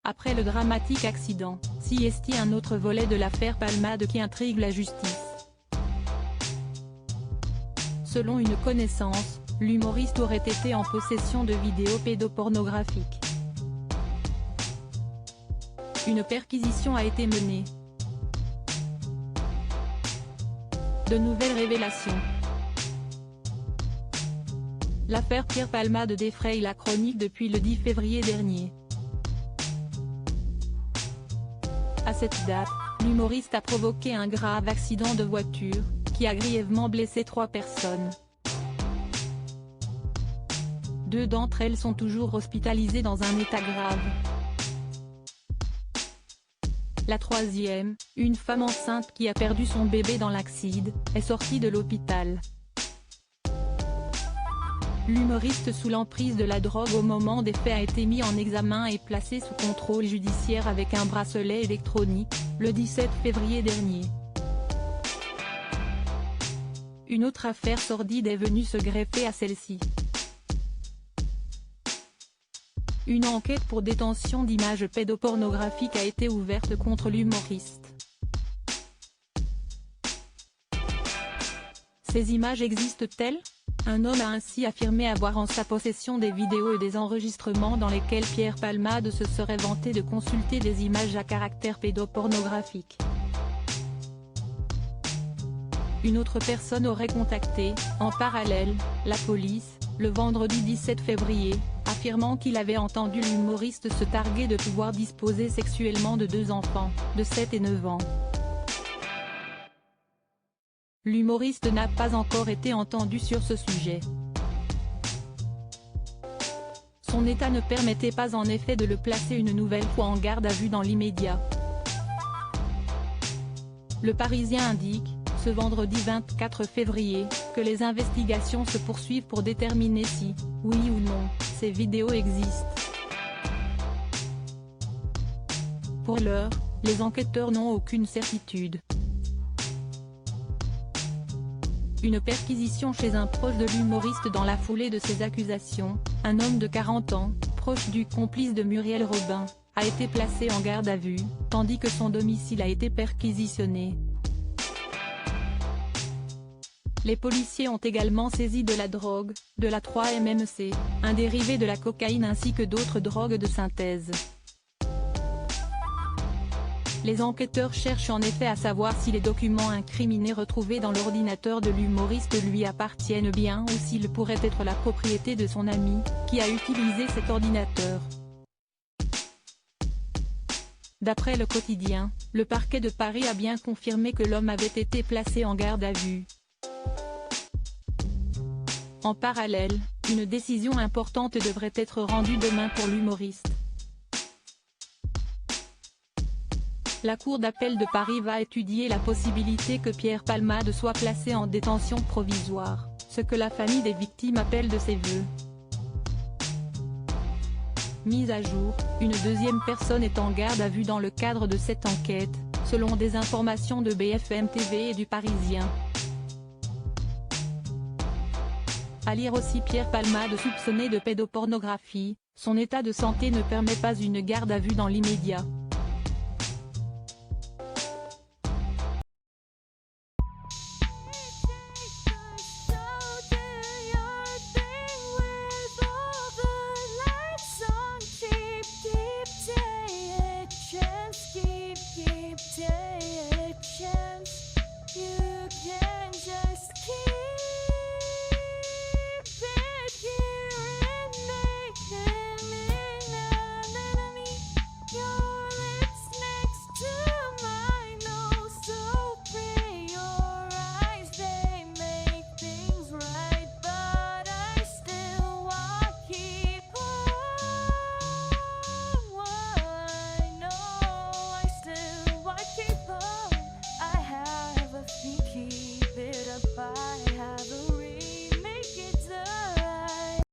Après le dramatique accident, s'y est un autre volet de l'affaire Palmade qui intrigue la justice. Selon une connaissance, l'humoriste aurait été en possession de vidéos pédopornographiques. Une perquisition a été menée. De nouvelles révélations. L'affaire Pierre Palmade défraye la chronique depuis le 10 février dernier. À cette date, l'humoriste a provoqué un grave accident de voiture, qui a grièvement blessé 3 personnes. 2 d'entre elles sont toujours hospitalisées dans un état grave. La 3e, une femme enceinte qui a perdu son bébé dans l'accident, est sortie de l'hôpital. L'humoriste sous l'emprise de la drogue au moment des faits a été mis en examen et placé sous contrôle judiciaire avec un bracelet électronique, le 17 février dernier. Une autre affaire sordide est venue se greffer à celle-ci. Une enquête pour détention d'images pédopornographiques a été ouverte contre l'humoriste. Ces images existent-elles? Un homme a ainsi affirmé avoir en sa possession des vidéos et des enregistrements dans lesquels Pierre Palmade se serait vanté de consulter des images à caractère pédopornographique. Une autre personne aurait contacté, en parallèle, la police, le vendredi 17 février, affirmant qu'il avait entendu l'humoriste se targuer de pouvoir disposer sexuellement de 2 enfants, de 7 et 9 ans. L'humoriste n'a pas encore été entendu sur ce sujet. Son état ne permettait pas en effet de le placer une nouvelle fois en garde à vue dans l'immédiat. Le Parisien indique, ce vendredi 24 février, que les investigations se poursuivent pour déterminer si, oui ou non, ces vidéos existent. Pour l'heure, les enquêteurs n'ont aucune certitude. Une perquisition chez un proche de l'humoriste dans la foulée de ces accusations, un homme de 40 ans, proche du complice de Muriel Robin, a été placé en garde à vue, tandis que son domicile a été perquisitionné. Les policiers ont également saisi de la drogue, de la 3-MMC, un dérivé de la cocaïne ainsi que d'autres drogues de synthèse. Les enquêteurs cherchent en effet à savoir si les documents incriminés retrouvés dans l'ordinateur de l'humoriste lui appartiennent bien ou s'ils pourraient être la propriété de son ami, qui a utilisé cet ordinateur. D'après Le Quotidien, le parquet de Paris a bien confirmé que l'homme avait été placé en garde à vue. En parallèle, une décision importante devrait être rendue demain pour l'humoriste. La Cour d'appel de Paris va étudier la possibilité que Pierre Palmade soit placé en détention provisoire, ce que la famille des victimes appelle de ses vœux. Mise à jour, une 2e personne est en garde à vue dans le cadre de cette enquête, selon des informations de BFM TV et du Parisien. À lire aussi Pierre Palmade soupçonné de pédopornographie, son état de santé ne permet pas une garde à vue dans l'immédiat.